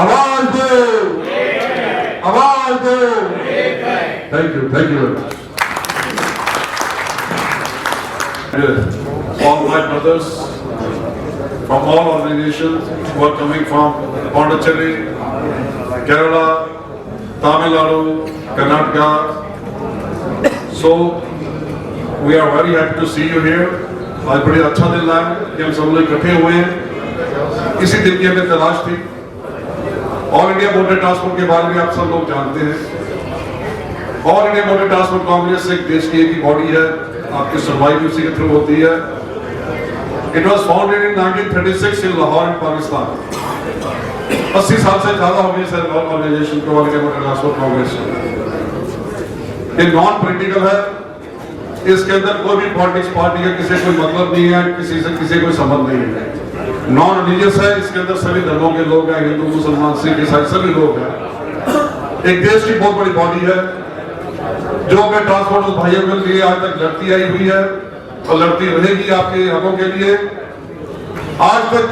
आवाज दो, आवाज दो। Thank you very much. All my brothers from all organizations who are coming from Pondicherry, Kerala, Tamil Nadu, Karnataka. So we are very happy to see you here. आज बड़ी अच्छा दिन है कि हम सब लोग इकट्ठे हुए हैं। इसी दिन की हमें तलाश थी। ऑल इंडिया मोटर ट्रांसपोर्ट के बारे में आप सब लोग जानते हैं। All India motor transport Congress एक देश की एक ही बॉडी है, आपकी सुनवाई भी उसी के थ्रू होती है। इट वॉज फाउंडेड इन 1936 इन लाहौर इन पाकिस्तान। 80 साल से ज्यादा हो गई सर ऑर्गेनाइजेशन को, all India motor transport Congress. ये नॉन पॉलिटिकल है, इसके अंदर कोई भी पॉलिटिक्स पार्टी का किसी कोई मतलब नहीं है, किसी से किसी कोई संबंध नहीं है। नॉन रिलीजियस है, इसके अंदर सभी धर्मों के लोग हैं, हिंदू मुसलमान सिख ईसाई सभी लोग हैं। एक देश की बहुत बड़ी बॉडी है जो अपने ट्रांसपोर्ट भाइयों के लिए आज तक लड़ती आई हुई है और लड़ती रहेगी आपके हकों के लिए। आज तक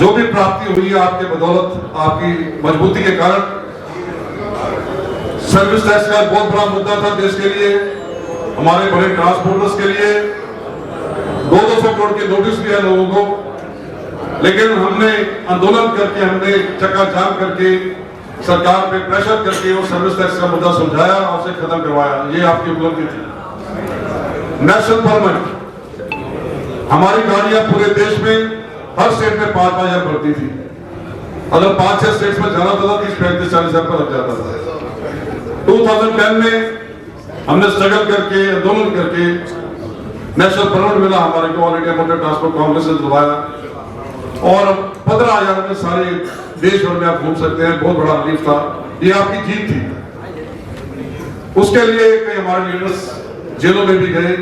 जो भी प्राप्ति हुई है आपके बदौलत, आपकी मजबूती के कारण। सर्विस टैक्स का बहुत बड़ा मुद्दा था देश के लिए, हमारे बड़े ट्रांसपोर्टर्स के लिए। 200 करोड़ के नोटिस दिया लोगों को, लेकिन हमने आंदोलन करके, हमने चक्का जाम करके, सरकार पे प्रेशर करके वो सर्विस टैक्स का मुद्दा सुलझाया और उसे खत्म करवाया। ये आपकी उपलब्धि थी। नेशनल परमिट, हमारी गाड़ियां पूरे देश में हर स्टेट में 5-5 हजार बढ़ती थी। अगर 5-6 स्टेट में जाना था 30-35-40 हजार पर लग जाता था। 2010 में हमने स्ट्रगल करके, आंदोलन करके नेशनल परमिट मिला हमारे को, all India motor transport Congress ने दिलवाया और 15,000 में सारे देश भर में आप घूम सकते हैं। बहुत बड़ा रिलीफ था, ये आपकी जीत थी। उसके लिए कई हमारे लीडर्स जेलों में भी गए,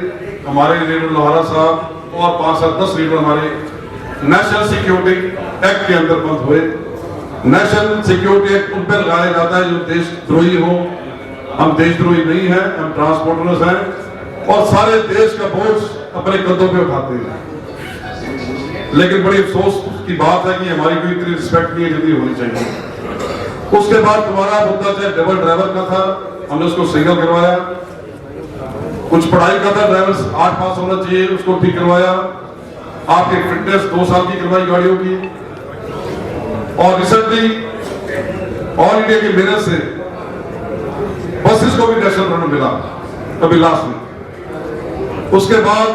हमारे लीडर लोहारा साहब और 5-7-10 लीडर हमारे नेशनल सिक्योरिटी एक्ट के अंदर बंद हुए। नेशनल सिक्योरिटी एक्ट उन पर लगाया जाता है जो देशद्रोही हो। हम देशद्रोही नहीं हैं, हम ट्रांसपोर्टर्स हैं और सारे देश का बोझ अपने कंधों पे उठाते हैं। लेकिन बड़ी अफसोस की बात है कि हमारी कोई इतनी रिस्पेक्ट नहीं है जितनी होनी चाहिए। उसके बाद तुम्हारा मुद्दा चाहे डबल ड्राइवर का था, हमने उसको सिंगल करवाया। कुछ पढ़ाई का था, ड्राइवर 8 पास होना चाहिए, उसको ठीक करवाया। आपकी फिटनेस 2 साल की करवाई गाड़ियों की। और रिसेंटली ऑल इंडिया की मेहनत से बसेस को भी नेशनल परमिट मिला अभी लास्ट में। उसके बाद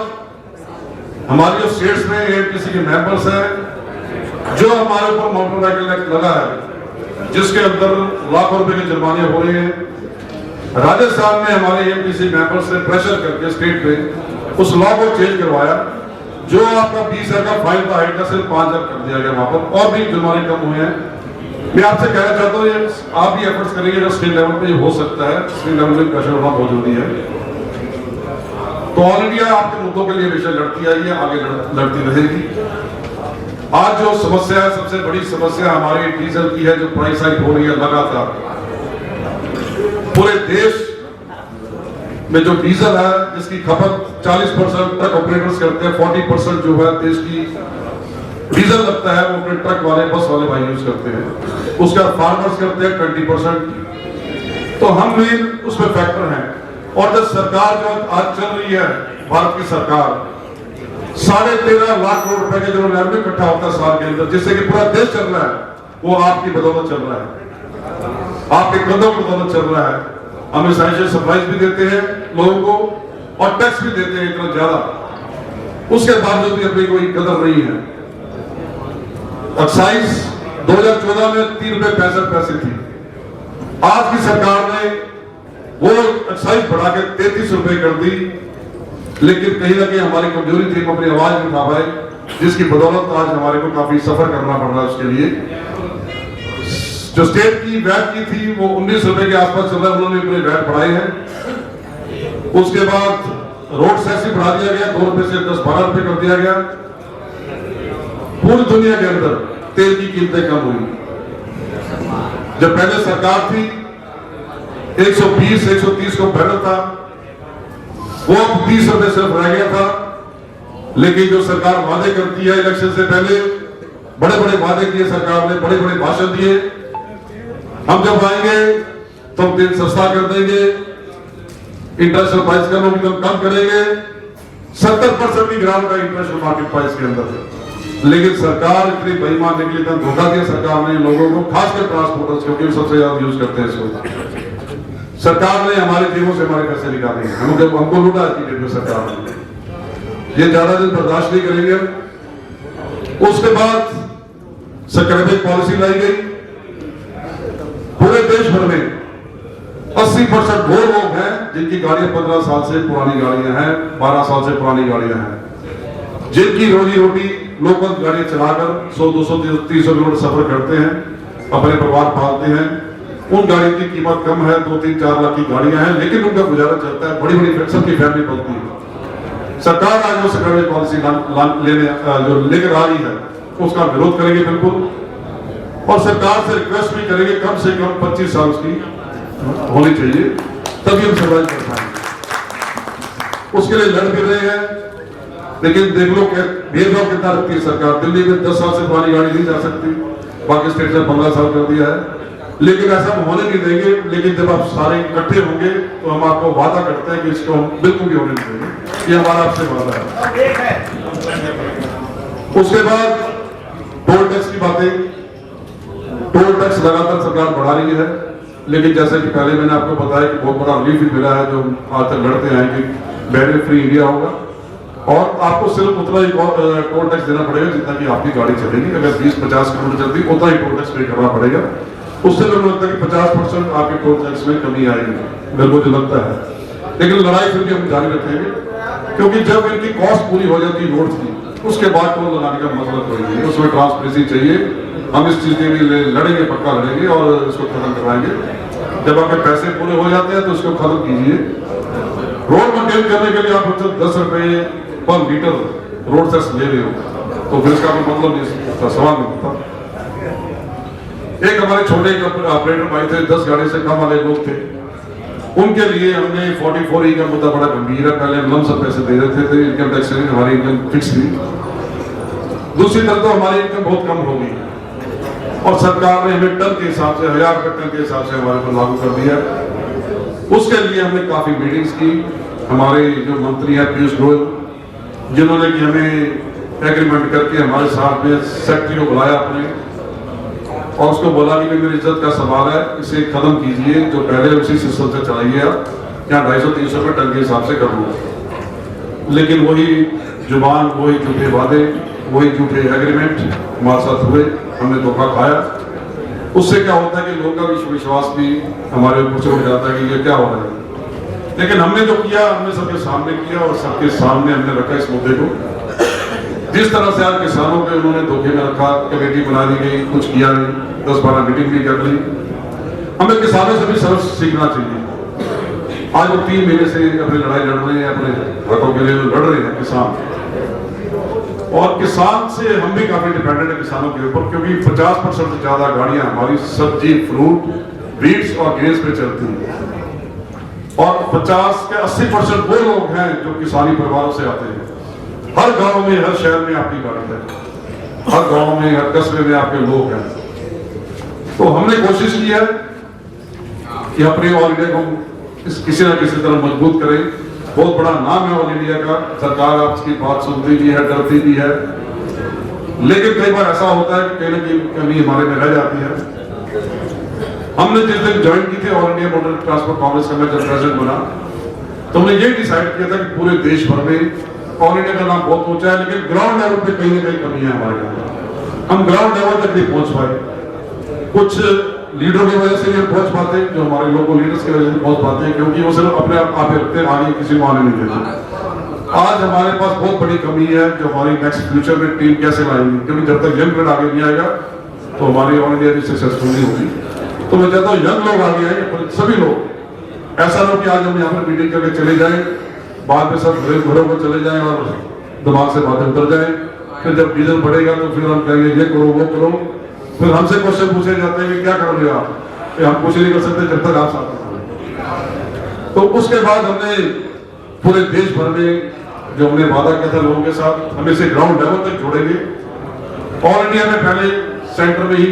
हमारी जो स्टेट्स में एएमटीसी के मेंबर्स हैं, जो हमारे ऊपर मोटर व्हीकल एक्ट लगा है जिसके अंदर लाखों रुपए के जुर्माने हो रहे हैं, राजस्थान में हमारे एएमटीसी मेंबर्स ने प्रेशर करके स्टेट पे उस लॉ को चेंज करवाया। जो आपका 20,000 का फाइन था, हाइट का सिर्फ 5,000 कर दिया गया वहां पर, और भी जुर्माने कम हुए हैं। मैं आपसे कहना चाहता हूँ, ये आप भी एफर्ट्स करेंगे जो स्टेट लेवल पे हो सकता है। स्टेट लेवल पे प्रेशर होना बहुत जरूरी है। तो ऑल इंडिया आपके मुद्दों के लिए हमेशा लड़ती आई है, आगे लड़ती रहेगी। आज जो समस्या है, सबसे बड़ी समस्या हमारी डीजल की है, जो प्राइस हाइक हो रही है लगातार। पूरे देश में जो डीजल है जिसकी खपत 40% ट्रक ऑपरेटर्स करते हैं, 40% जो है देश की डीजल लगता है वो अपने ट्रक वाले, बस वाले भाई यूज करते हैं। उसका फार्मर्स करते हैं 20%। तो हम भी उसमें फैक्टर हैं। और जब सरकार जो आज चल रही है, भारत की सरकार 13.5 लाख करोड़ रुपए के जो रेवेन्यू इकट्ठा होता है साल के अंदर, जिससे कि पूरा देश चल रहा है, वो आपकी बदौलत चल रहा है, आपके कदम की बदौलत चल रहा है। हम एसेंशियल सप्लाईज भी देते हैं लोगों को और टैक्स भी देते हैं इतना ज्यादा, उसके बावजूद भी अपनी कोई कदर नहीं है। एक्साइज 2014 में 3.65 रुपए थी, आज की सरकार ने वो एक्साइज बढ़ा के 33 रुपए कर दी। लेकिन कहीं ना कहीं हमारी कमजोरी थी, हम अपनी आवाज उठा पाए, जिसकी बदौलत आज हमारे को काफी सफर करना पड़ रहा है। उसके लिए जो स्टेट की वैट की थी वो 19 रुपए के आसपास चल रहा है, उन्होंने अपने वैट बढ़ाए हैं। उसके बाद रोड सेस भी बढ़ा दिया गया, 2 रुपए से 10-12 रुपए कर दिया गया। पूरी दुनिया के अंदर तेल की कीमतें कम हुई। जब पहले सरकार थी 120-130 को बैरल था, वो अब 30 रुपए सिर्फ रह गया था। लेकिन जो सरकार वादे करती है इलेक्शन से पहले, बड़े बड़े वादे किए सरकार ने, बड़े बड़े भाषण दिए, हम जब आएंगे तो तेल सस्ता कर देंगे, इंटरनेशनल प्राइस का हम कम करेंगे, 70% की गिरावट है इंटरनेशनल मार्केट प्राइस के अंदर। लेकिन सरकार इतनी बेईमान निकली, इतना धोखा दिया सरकार ने लोगों को, खासकर ट्रांसपोर्टर्स, क्योंकि सबसे ज्यादा यूज करते हैं इसको। सरकार ने हमारे जेबों से हमारे पैसे निकाले हैं, हमको लूटा है कि सरकार ने। ये ज्यादा दिन बर्दाश्त नहीं करेंगे। उसके बाद सक्रिय पॉलिसी लाई गई। पूरे देश भर में 80% वो लोग हैं जिनकी गाड़ियां 15 साल से पुरानी गाड़ियां हैं, 12 साल से पुरानी गाड़ियां हैं, जिनकी रोजी रोटी लोकल गाड़ियां चलाकर 100, 200, 300 किलोमीटर सफर करते हैं, अपने परिवार पालते हैं। उन गाड़ियों की कीमत कम है, 2, 3, 4 लाख की गाड़ियां हैं, लेकिन उनका गुजारा चलता है। बड़ी बड़ी सबकी फैमिली बनती है। सरकार आज जो सक्रिय पॉलिसी जो लेकर आ रही है उसका विरोध करेंगे बिल्कुल, और सरकार से रिक्वेस्ट भी करेंगे कम से कम 25 साल की होनी चाहिए, तभी हम सर्वाइव कर पाएंगे। उसके लिए लड़ भी रहे हैं, लेकिन देख लो भेदभाव कितना रखती है सरकार। दिल्ली में 10 साल से पुरानी गाड़ी नहीं जा सकती, बाकी स्टेट ने 15 साल कर दिया है, लेकिन ऐसा हम होने नहीं देंगे। लेकिन जब आप सारे इकट्ठे होंगे तो हम आपको वादा करते हैं कि इसको हम बिल्कुल भी होने नहीं देंगे। ये हमारा आपसे वादा है। उसके बाद टोल टैक्स की बातें। टोल टैक्स लगातार सरकार बढ़ा रही है, लेकिन जैसे कि पहले मैंने आपको बताया कि बहुत बड़ा रिलीफ भी मिला है, जो आज तक लड़ते हैं कि बैरियर फ्री इंडिया होगा, और आपको सिर्फ उतना ही टोल टैक्स देना पड़ेगा जितना कि आपकी गाड़ी चलेगी। अगर 20-50 किलोमीटर चलती उतना ही टोल टैक्स पे करना पड़ेगा। उससे मेरे को लगता है कि 50% आपके टोल टैक्स में कमी आएगी, मेरे को जो लगता है। लेकिन लड़ाई फिर भी हम जारी रखेंगे, क्योंकि जब इनकी कॉस्ट पूरी हो जाती है रोड की, उसके बाद टोल लगाने का मतलब कोई नहीं, उसमें ट्रांसपेरेंसी चाहिए। हम इस चीज के लिए लड़ेंगे, पक्का लड़ेंगे और इसको खत्म करवाएंगे। जब आपके पैसे पूरे हो जाते हैं तो इसको खत्म कीजिए। रोड मेंटेन करने के लिए आप 10 रुपए पर लीटर रोड टैक्स ले रहे हो, तो फिर इसका कोई मतलब नहीं, सवाल नहीं होता। एक हमारे छोटे ऑपरेटर भाई थे, 10 गाड़ी से कम वाले लोग थे, उनके लिए हमने 44E का मुद्दा बड़ा गंभीर है। पहले हम सब पैसे दे देते थे, इनकम टैक्स से हमारी इनकम फिक्स थी। दूसरी तरफ तो हमारी इनकम बहुत कम हो गई, और सरकार ने हमें टन के हिसाब से, 1000 रुपए टन के हिसाब से हमारे पर लागू कर दिया। उसके लिए हमने काफी मीटिंग्स की। हमारे जो मंत्री हैं पीयूष गोयल, जिन्होंने कि हमें एग्रीमेंट करके हमारे साथ में सेक्रेटरी को बुलाया अपने, और उसको बोला कि मेरी इज्जत का सवाल है, इसे खत्म कीजिए, जो पहले उसी सिस्टम से चलाइए आप, यहाँ 250-300 रुपए टन के हिसाब से कर लूँगा। लेकिन वही जुबान, वही झूठे वादे, वही झूठे एग्रीमेंट हमारे साथ हुए, हमने धोखा खाया। उससे क्या होता है कि लोगों का विश्वास भी हमारे ऊपर से उठ जाता है कि ये क्या हो रहा है। लेकिन हमने जो किया, हमने सबके सामने किया, और सबके सामने हमने रखा इस मुद्दे को। जिस तरह से आज किसानों के उन्होंने धोखे में रखा, कमेटी बना दी गई, कुछ किया नहीं, 10-12 मीटिंग भी कर ली। हमें किसानों से भी सबक सीखना चाहिए। आज वो 3 महीने से अपनी लड़ाई लड़ रहे हैं, अपने हकों के लिए लड़ रहे हैं किसान, और किसान से हम भी काफी डिपेंडेंट है किसानों के ऊपर, क्योंकि 50% से ज्यादा गाड़ियां हमारी सब्जी, फ्रूट, बीट्स और ग्रेन्स पे चलती हैं, और 50 के 80% वो लोग हैं जो किसानी परिवारों से आते हैं। हर गांव में, हर शहर में आपकी गाड़ी है, हर गांव में, हर कस्बे में आपके लोग हैं। तो हमने कोशिश की है कि अपने ऑल इंडिया को किसी न किसी तरह मजबूत करें। बहुत बड़ा नाम है ऑल इंडिया का, सरकार आपकी बात सुनती भी है, डरती भी है, लेकिन कई बार ऐसा होता है कि कहीं ना कहीं कमी हमारे में रह जाती है। हमने जिस दिन ज्वाइन की थी all India motor transport Congress का, मैं जब प्रेसिडेंट बना, तो हमने ये डिसाइड किया था कि पूरे देश भर में ऑल इंडिया का नाम बहुत ऊंचा है, लेकिन ग्राउंड लेवल पे कहीं ना कहीं कमी है हमारे यहाँ। हम ग्राउंड लेवल तक नहीं पहुंच पाए, कुछ लीडरों की वजह से नहीं पहुंच पाते, जो हमारे लोगों लीडर्स की वजह से पहुंच पाते हैं, क्योंकि वो सिर्फ अपने आप रखते हैं, आगे किसी को आने नहीं देते। आज हमारे पास बहुत बड़ी कमी है, जो हमारी नेक्स्ट फ्यूचर में टीम कैसे लाएंगे, क्योंकि जब तक यंग ब्लड आगे नहीं आएगा तो हमारी ऑल इंडिया भी सक्सेसफुल नहीं होगी। तो मैं चाहता हूँ यंग लोग आगे आए, सभी लोग। ऐसा ना कि आज हम यहाँ पर मीटिंग करके चले जाएं, बाद में सब घरों को चले जाएं और दिमाग से बातें उतर जाएं, फिर जब डीजल बढ़ेगा तो फिर हम कहेंगे ये करो वो करो, फिर हमसे क्वेश्चन पूछे जाते हैं कि क्या करोगे आप, हम कुछ नहीं कर सकते जब तक आप साथ। तो उसके बाद हमने पूरे देश भर में जो हमने वादा किया था लोगों के साथ, हम इसे ग्राउंड लेवल तक जोड़ेंगे। ऑल इंडिया में पहले सेंटर में ही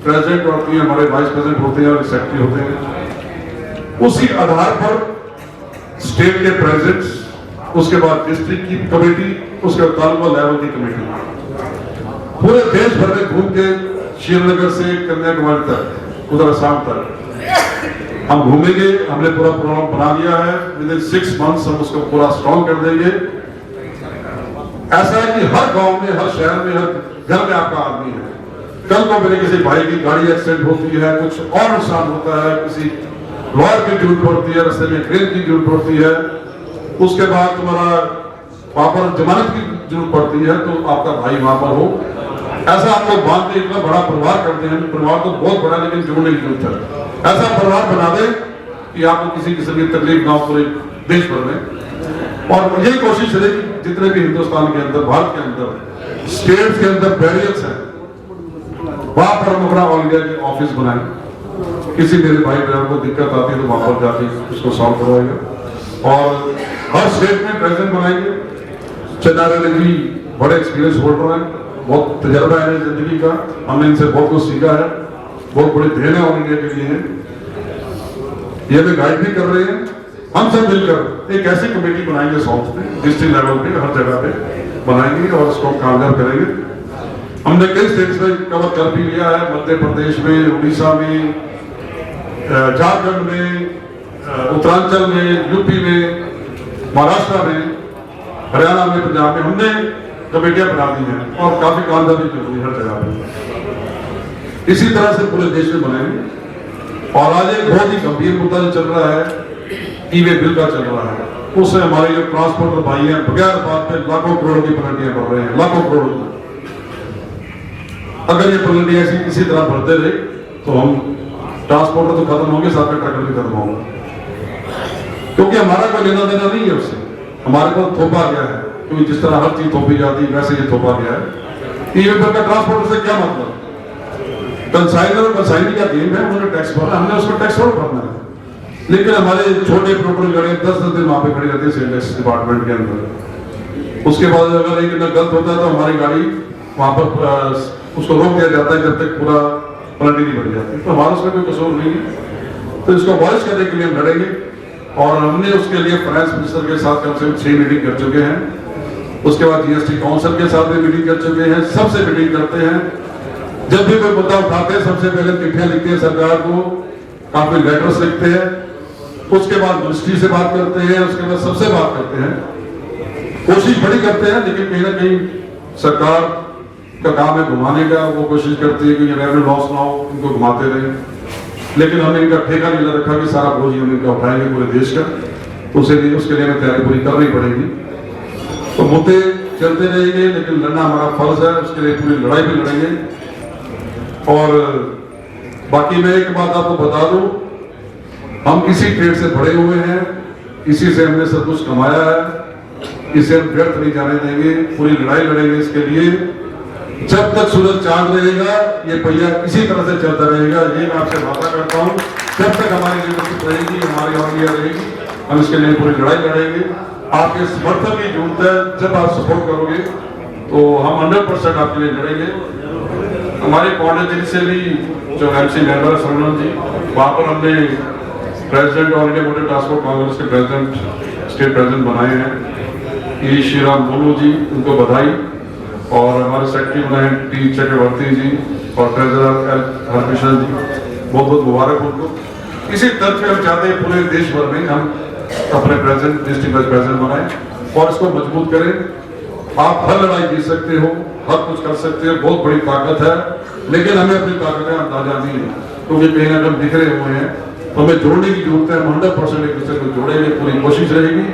प्रेसिडेंट और 3 हमारे वाइस प्रेसिडेंट होते हैं और सेक्रेटरी होते हैं। उसी आधार पर स्टेट के प्रेसिडेंट्स, उसके बाद डिस्ट्रिक्ट की कमेटी, उसके बाद तालुका लेवल की कमेटी पूरे देश भर में घूम के श्रीनगर से कन्याकुमारी तक, उधर असम तक हम घूमेंगे। हमने पूरा प्रोग्राम बना लिया है। विद इन 6 मंथ्स हम उसको पूरा स्ट्रॉन्ग कर देंगे। ऐसा है कि हर गांव में, हर शहर में, हर घर में आपका आदमी है। कल को मेरे किसी भाई की गाड़ी एक्सीडेंट होती है, कुछ और नुकसान होता है, किसी लॉयर की जरूरत पड़ती है, रास्ते में ट्रेन की जरूरत पड़ती है, उसके बाद तुम्हारा वहां पर जमानत की जरूरत पड़ती है, तो आपका भाई वहां पर हो। ऐसा आप लोग बांधते इतना बड़ा परिवार करते हैं। परिवार तो बहुत बड़ा, लेकिन जोड़ने की जरूरत है। ऐसा परिवार बना दे कि आपको किसी किस्म की तकलीफ ना हो पूरे देश भर में। और यही कोशिश है कि जितने भी हिंदुस्तान के अंदर, भारत के अंदर स्टेट्स के अंदर बैरियर्स हैं, वहां पर हम अपना ऑल इंडिया के ऑफिस बनाए। किसी मेरे भाई बहन को दिक्कत आती है तो वहां पर जाके उसको सॉल्व करवाएगा। और हर स्टेट में प्रेसिडेंट बनाएंगे। चन्नारे जी बड़े एक्सपीरियंस होल्डर हैं, बहुत तजर्बा है जिंदगी का, हमने इनसे बहुत कुछ सीखा है। बहुत बड़ी देन है ऑल इंडिया के लिए है। ये भी गाइड भी कर रहे हैं। हम सब मिलकर एक ऐसी कमेटी बनाएंगे साउथ में, डिस्ट्रिक्ट लेवल पे, हर जगह पे बनाएंगे और उसको कामयाब करेंगे। हमने कई स्टेट्स में कवर कर भी लिया है, मध्य प्रदेश में, उड़ीसा में, झारखंड में, उत्तरांचल में, यूपी में, महाराष्ट्र में, हरियाणा में, पंजाब में हमने कमेटियां बना दी हैं और काफी कामयाबी कर रही है हर जगह पे। इसी तरह से पूरे देश में बनाएंगे। और आज एक बहुत ही गंभीर मुद्दा जो चल रहा है, ई-वे बिल का चल रहा है, उससे हमारे जो ट्रांसपोर्टर भाई हैं बगैर बात पे लाखों करोड़ की पेनल्टियां भर रहे हैं, लाखों करोड़ की। अगर ये पेनल्टी ऐसी इसी तरह भरते रहे तो हम ट्रांसपोर्टर तो खत्म होंगे, साथ में ट्रैक्टर भी खत्म होगा। क्योंकि हमारा कोई लेना देना नहीं है उससे, हमारे को थोपा गया है। क्योंकि जिस तरह हर चीज थोपी जाती है वैसे ये थोपा गया है। ई-वे बिल का ट्रांसपोर्टर से क्या मतलब? कंसाइनर और कंसाइनी का गेम है, उन्होंने टैक्स भरा, हमने उसको टैक्स और भरना है। लेकिन हमारे छोटे प्रोटोकॉल गाड़ियां 10-10 दिन वहां पे खड़ी रहती है सेल टैक्स डिपार्टमेंट के अंदर। उसके बाद अगर एक गलत होता है तो हमारी गाड़ी वहां पर उसको रोक दिया जाता है जब तक पूरा पेनल्टी नहीं बढ़ जाती। तो हमारा उसमें कोई कसूर नहीं है। तो इसको वॉइस करने के लिए हम लड़ेंगे। और हमने उसके लिए फाइनेंस मिनिस्टर के साथ कम से कम 6 मीटिंग कर चुके हैं। उसके बाद जीएसटी काउंसिल के साथ भी मीटिंग कर चुके हैं। सबसे मीटिंग करते हैं। जब भी कोई मुद्दा उठाते हैं सबसे पहले चिट्ठियां लिखते हैं सरकार को, काफी लेटर्स लिखते हैं। उसके बाद मिनिस्ट्री से बात करते हैं, उसके बाद सबसे बात करते हैं। कोशिश बड़ी करते हैं, लेकिन कहीं ना कहीं सरकार का काम है घुमाने का। वो कोशिश करती है कि रेवेन्यू लॉस ना हो, इनको घुमाते रहे। लेकिन हमने इनका ठेका नहीं ले रखा कि सारा बोझ हम इनका उठाएंगे पूरे देश का। तो उसके लिए हमें तैयारी पूरी करनी पड़ेगी। तो मुद्दे चलते रहेंगे, लेकिन लड़ना हमारा फर्ज है। उसके लिए पूरी लड़ाई भी लड़ेंगे। और बाकी मैं एक बात आपको बता दूं, हम किसी ट्रेड से बड़े हुए हैं, इसी से हमने सब कुछ कमाया है, इसे हम व्यर्थ नहीं जाने देंगे। पूरी लड़ाई लड़ेंगे इसके लिए। जब तक सूरज चांद रहेगा ये पहिया इसी तरह से चलता रहेगा। ये मैं आपसे वादा करता हूँ। जब तक हमारी लीडरशिप रहेगी, हमारी ऑर्डिया रहेगी, हम इसके लिए पूरी लड़ाई लड़ेंगे। आपके समर्थन की जरूरत है। जब आप सपोर्ट करोगे तो हम 100% आपके लिए लड़ेंगे। हमारे पौंडीचेरी से भी जो एमसी मेंबर है सरवण जी, वहाँ पर हमने president all India motor transport Congress के प्रेसिडेंट, स्टेट प्रेसिडेंट बनाए हैं। ई श्रीराम बोलू जी, उनको बधाई। और हमारे सेक्रेटरी बनाए टी चक्रवर्ती जी और ट्रेजरर एल हरकृष्ण जी, बहुत बहुत मुबारक उनको। इसी तर्ज पे हम चाहते हैं पूरे देश भर में हम अपने प्रेसिडेंट, डिस्ट्रिक्ट वाइस प्रेसिडेंट बनाए और इसको मजबूत करें। आप हर लड़ाई जीत सकते हो, हर कुछ कर सकते हो, बहुत बड़ी ताकत है। लेकिन हमें अपनी ताकत का अंदाजा नहीं है, क्योंकि कहीं ना कहीं बिखरे हुए हैं। तो हमें जोड़ने की जरूरत है। हम 100% एक दूसरे को जोड़ेंगे, पूरी कोशिश रहेगी।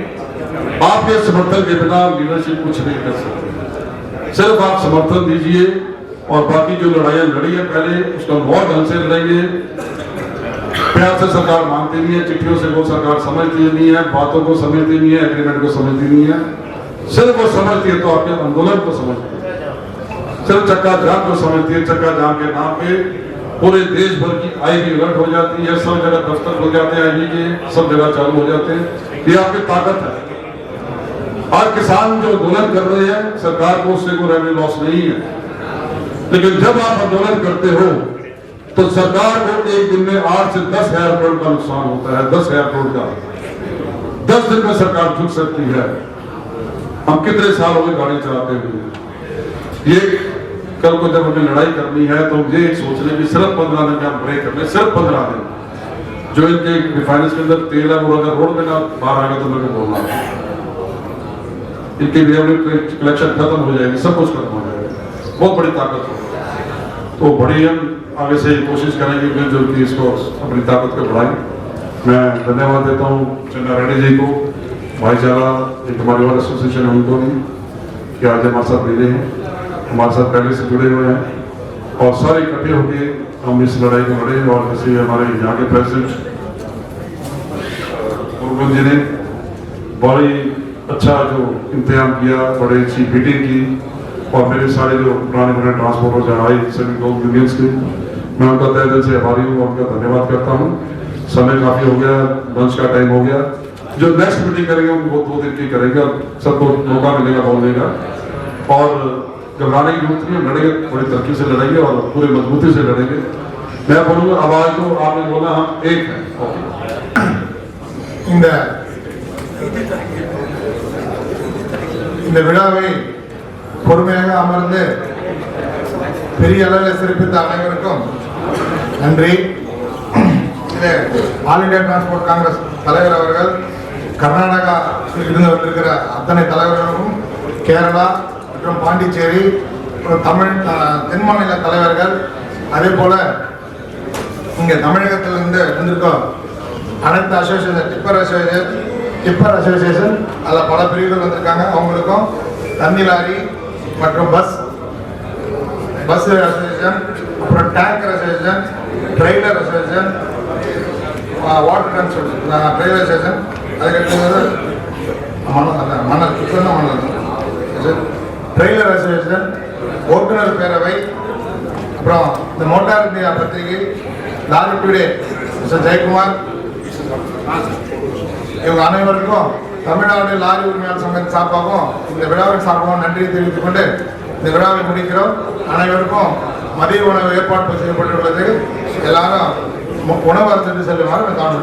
आपके समर्थन के बिना लीडरशिप कुछ नहीं कर सकते। सिर्फ आप समर्थन दीजिए और बाकी जो लड़ाइयां लड़ी है पहले उसको हम और ढंग से लड़ेंगे। प्यार से सरकार मानती नहीं है, चिट्ठियों से वो सरकार समझती नहीं है, बातों को समझती नहीं है, एग्रीमेंट को समझती नहीं है। सिर्फ वो समझती है तो आपके आंदोलन को समझती है, सिर्फ चक्का जाम को समझती है। चक्का जाम के नाम पे पूरे देश भर की आई भी अलर्ट हो जाती है। सब जगह दफ्तर खुल जाते हैं, आई के सब जगह चालू हो जाते हैं। ये आपकी ताकत है। और किसान जो आंदोलन कर रहे हैं, सरकार को उससे कोई रेवेन्यू लॉस नहीं है। लेकिन जब आप आंदोलन करते हो तो सरकार को एक दिन में 8 से 10,000 करोड़ का नुकसान होता है। 10,000 करोड़ का 10 दिन में सरकार झुक सकती है। हम कितने साल हो गए गाड़ी चलाते हुए। ये कल को जब हमें लड़ाई करनी है तो ये सोच लें कि सिर्फ 15 दिन में हम ब्रेक कर लें, सिर्फ 15 दिन। जो इनके रिफाइनरीज के अंदर तेल है वो अगर रोड में ना बाहर आ गया तो मेरे को बोलना, इनकी रेवन्यू कलेक्शन खत्म हो जाएगी, सब कुछ खत्म हो जाएगा। बहुत बड़ी ताकत हो, तो बड़ी हम आगे से कोशिश करेंगे मिलजुल की इसको अपनी ताकत को बढ़ाएं। मैं धन्यवाद देता हूँ चंदा रेड्डी जी को, भाईचारा एक हमारी और एसोसिएशन है उनको भी कि आज हमारे साथ मिले हैं, हमारे साथ पहले से जुड़े हुए हैं और सारे इकट्ठे होकर हम इस लड़ाई को लड़े। और जैसे हमारे यहाँ के प्रेसिडेंट गुरबंद जी ने बड़ी अच्छा जो इंतजाम किया, बड़ी अच्छी मीटिंग की और मेरे सारे जो पुराने ट्रांसपोर्टर जो आए सभी लोग यूनियंस के, मैं उनका तहे दिल से आभारी हूँ और उनका धन्यवाद करता हूँ। समय काफी हो गया, लंच का टाइम हो गया। जो नेक्स्ट मीटिंग करेंगे वो 2 दिन की करेंगे, सबको मौका मिलेगा बोलने का और घबराने की जरूरत नहीं, लड़ेंगे बड़ी तरक्की से लड़ेंगे और पूरी मजबूती से लड़ेंगे। मैं बोलूँगा आवाज तो आपने बोला हम एक है। இந்த விழாவை பொறுமையாக அமர்ந்து பெரிய அளவில் சிறப்பித்த அனைவருக்கும் நன்றி. ஆல் இந்தியா டிரான்ஸ்போர்ட் காங்கிரஸ் தலைவர் அவர்கள், கர்நாடகா இருந்து வந்திருக்கிற அத்தனை தலைவர்களுக்கும், கேரளா மற்றும் பாண்டிச்சேரி தமிழ் தென் மாநில தலைவர்கள், அதே போல இங்கே தமிழகத்திலிருந்து வந்திருக்கோம் அனைத்து அசோசியேஷன், டிப்பர் அசோசியேஷன் அதில் பல பிரிவுகள் வந்திருக்காங்க. அவங்களுக்கும் தண்ணி லாரி மற்றும் பஸ் அசோசியேஷன், அப்புறம் tanker association, trailer association, water transport trailer association, அதுக்கடுத்து மணல் ட்ரெய்லர் அசோசியேஷன், ஓட்டுநர் பேரவை, அப்புறம் இந்த மோட்டார் இந்தியா பத்திரிகை, லாரி டுடே மிஸ்டர் ஜெயக்குமார், இவங்க அனைவருக்கும் தமிழ்நாடு லாரி உரிமையாளர் சங்கத்தின் சார்பாகவும் இந்த விழாவின் சார்பாகவும் நன்றியை தெரிவித்துக் கொண்டு இந்த விழாவை முடிக்கிறோம். அனைவருக்கும் மதிய உணவு ஏற்பாடு செய்யப்பட்டுள்ளது. எல்லாரும் உணவு அருந்திட்டு செல்லுமாறு நான்